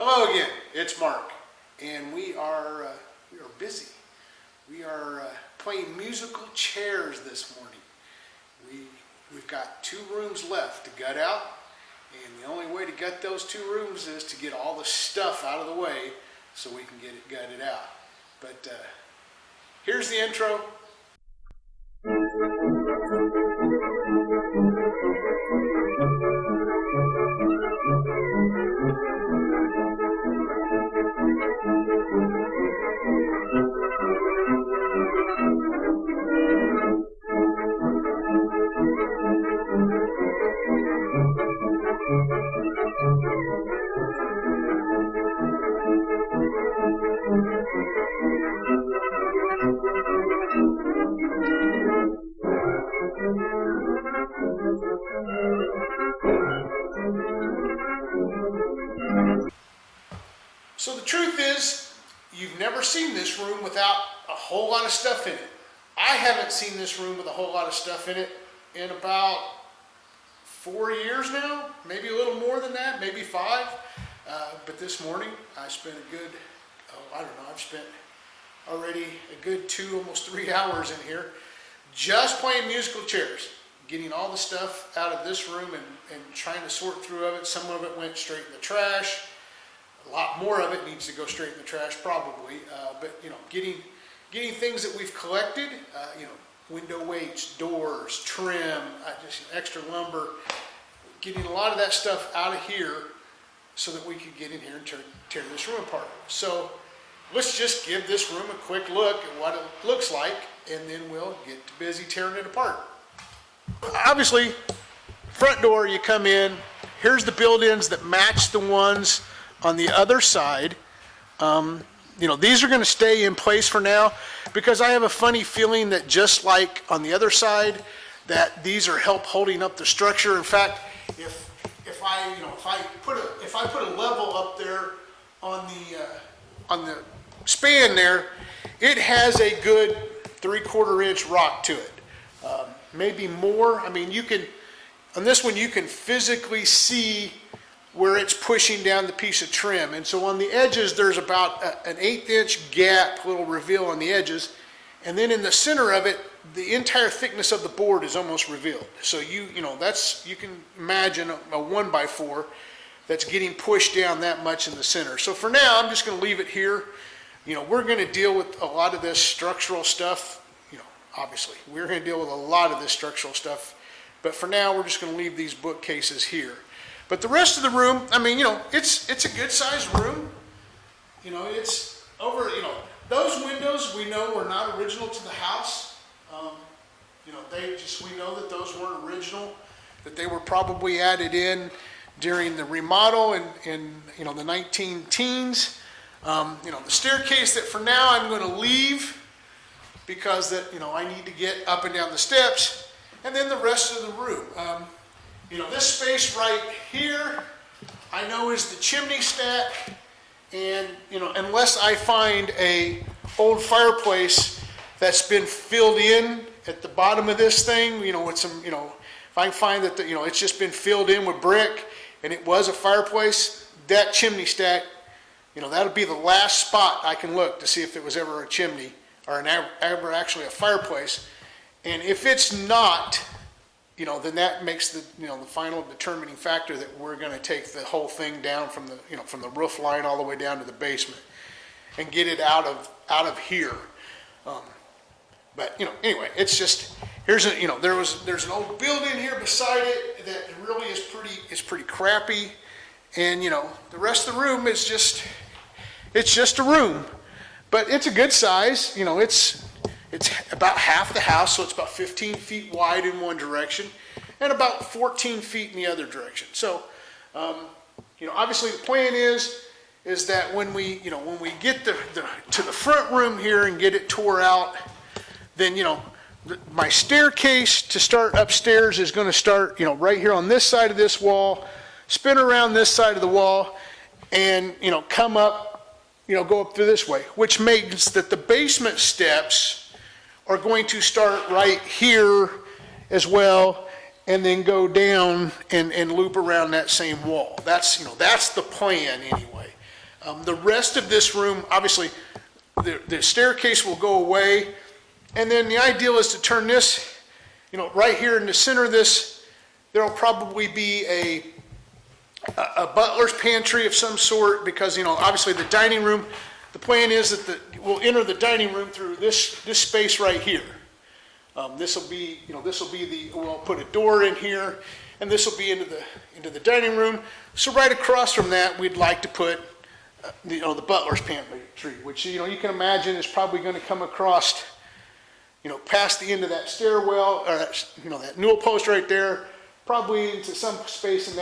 Hello again, it's Mark, and we are busy. We are playing musical chairs this morning. We've got 2 rooms left to gut out, and the only way to gut those 2 rooms is to get all the stuff out of the way so we can get it gutted out. But here's the intro. So the truth is, you've never seen this room without a whole lot of stuff in it. I haven't seen this room with a whole lot of stuff in it in about 4 years now, maybe a little more than that, maybe 5. But this morning I spent a good, I've spent already a good 2, almost 3 hours in here just playing musical chairs, getting all the stuff out of this room and trying to sort through of it. Some of it went straight in the trash. A lot more of it needs to go straight in the trash probably, but getting things that we've collected, window weights, doors, trim, just extra lumber, getting a lot of that stuff out of here so that we could get in here and tear this room apart. So let's just give this room a quick look at what it looks like, and then we'll get busy tearing it apart. Obviously, front door, you come in, here's the built-ins that match the ones on the other side. These are going to stay in place for now because I have a funny feeling that just like on the other side, that these are help holding up the structure. In fact, if I put a level up there on the span there, it has a good 3/4 inch rock to it, maybe more. I mean, on this one you can physically see where it's pushing down the piece of trim. And so on the edges, there's about an 1/8 inch gap, little reveal on the edges. And then in the center of it, the entire thickness of the board is almost revealed. So you can imagine a 1x4 that's getting pushed down that much in the center. So for now, I'm just going to leave it here. We're going to deal with a lot of this structural stuff. Obviously, we're going to deal with a lot of this structural stuff. But for now, we're just going to leave these bookcases here. But the rest of the room, it's a good sized room. It's over, those windows we know were not original to the house. We know that those weren't original, that they were probably added in during the remodel in the 19-teens. The staircase that for now I'm going to leave because I need to get up and down the steps, and then the rest of the room. This space right here, I know is the chimney stack, and unless I find a old fireplace that's been filled in at the bottom of this thing, with some, if I find that it's just been filled in with brick and it was a fireplace, that chimney stack, that'll be the last spot I can look to see if it was ever a chimney or ever actually a fireplace. And if it's not, then that makes the final determining factor that we're going to take the whole thing down from the roof line all the way down to the basement and get it out of here. But anyway, it's just there's an old building here beside it that really is pretty crappy, and the rest of the room is just a room, but it's a good size. It's about half the house, so it's about 15 feet wide in one direction and about 14 feet in the other direction. So, obviously the plan is that when we get to the front room here and get it tore out, then, my staircase to start upstairs is going to start, right here on this side of this wall, spin around this side of the wall, and, come up, go up through this way, which means that the basement steps are going to start right here as well, and then go down and loop around that same wall. That's the plan anyway. The rest of this room, obviously, the staircase will go away, and then the ideal is to turn this, right here in the center of this, there'll probably be a butler's pantry of some sort, because, obviously the dining room, the plan is that we'll enter the dining room through this space right here. This will be we'll put a door in here, and this will be into the dining room. So right across from that, we'd like to put the butler's pantry, which you can imagine is probably going to come across, past the end of that stairwell, or that newel post right there, probably into some space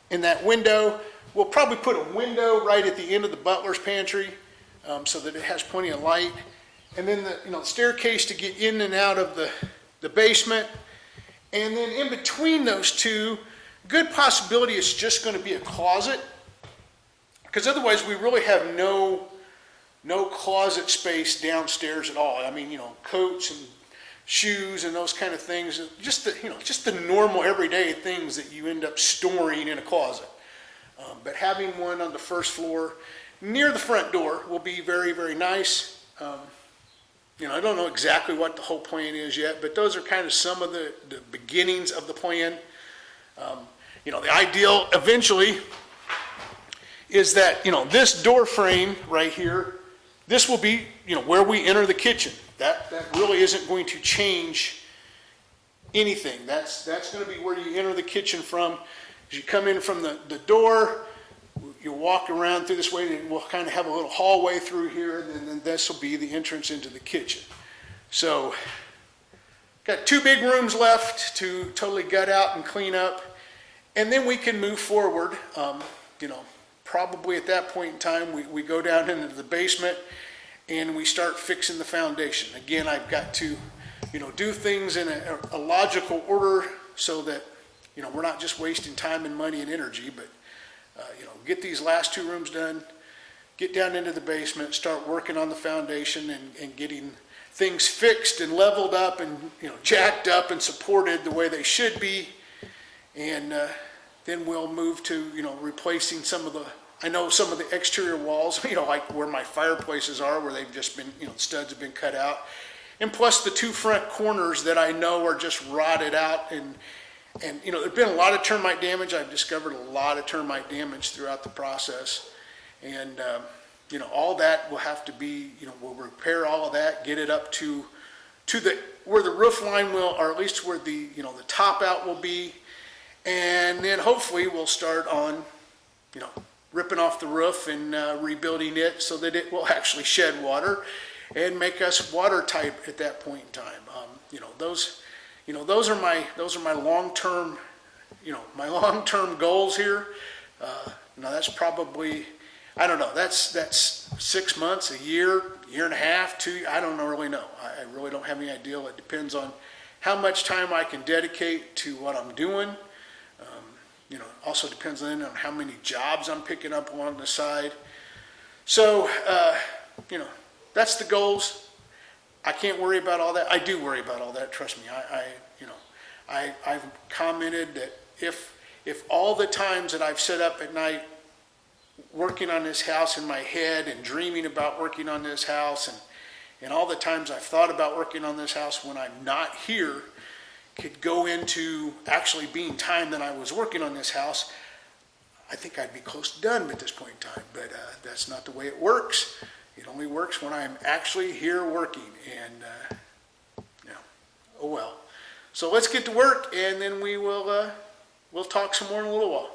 in that window. We'll probably put a window right at the end of the butler's pantry, so that it has plenty of light. And then the staircase to get in and out of the basement. And then in between those two, good possibility it's just going to be a closet, because otherwise we really have no closet space downstairs at all. I mean, coats and shoes and those kind of things, just the normal everyday things that you end up storing in a closet. But having one on the first floor near the front door will be very, very nice. I don't know exactly what the whole plan is yet, but those are kind of some of the beginnings of the plan. The ideal eventually is that, this door frame right here, this will be, where we enter the kitchen. That really isn't going to change anything. That's going to be where you enter the kitchen from. As you come in from the door, you walk around through this way, and we'll kind of have a little hallway through here, and then this will be the entrance into the kitchen. So, got 2 big rooms left to totally gut out and clean up, and then we can move forward. Probably at that point in time, we go down into the basement, and we start fixing the foundation. Again, I've got to, do things in a logical order so that, we're not just wasting time and money and energy, but get these last 2 rooms done, get down into the basement, start working on the foundation and getting things fixed and leveled up and jacked up and supported the way they should be. And then we'll move to replacing some of the exterior walls, like where my fireplaces are, where they've just been, studs have been cut out. And plus the 2 front corners that I know are just rotted out, and there's been a lot of termite damage. I've discovered a lot of termite damage throughout the process. And, all that will have to be, we'll repair all of that, get it up to where the roof line will, or at least where the top out will be. And then hopefully we'll start on, ripping off the roof and rebuilding it so that it will actually shed water and make us watertight at that point in time. Those are my long-term, my long-term goals here. Now that's probably, I don't know, that's 6 months, a year and a half, 2, I don't really know. I really don't have any idea. It depends on how much time I can dedicate to what I'm doing. Also depends on how many jobs I'm picking up along the side. So, that's the goals. I can't worry about all that. I do worry about all that. Trust me. I've commented that if all the times that I've sat up at night working on this house in my head and dreaming about working on this house, and all the times I've thought about working on this house when I'm not here could go into actually being time that I was working on this house, I think I'd be close to done at this point in time. But that's not the way it works. It only works when I'm actually here working, and oh well. So let's get to work, and then we'll talk some more in a little while.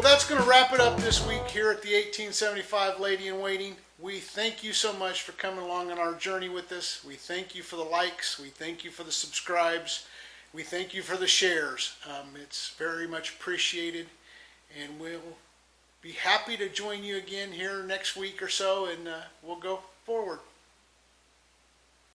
that's going to wrap it up this week here at the 1875 Lady in Waiting. We thank you so much for coming along on our journey with us. We thank you for the likes. We thank you for the subscribes. We thank you for the shares. It's very much appreciated, and we'll be happy to join you again here next week or so, and we'll go forward.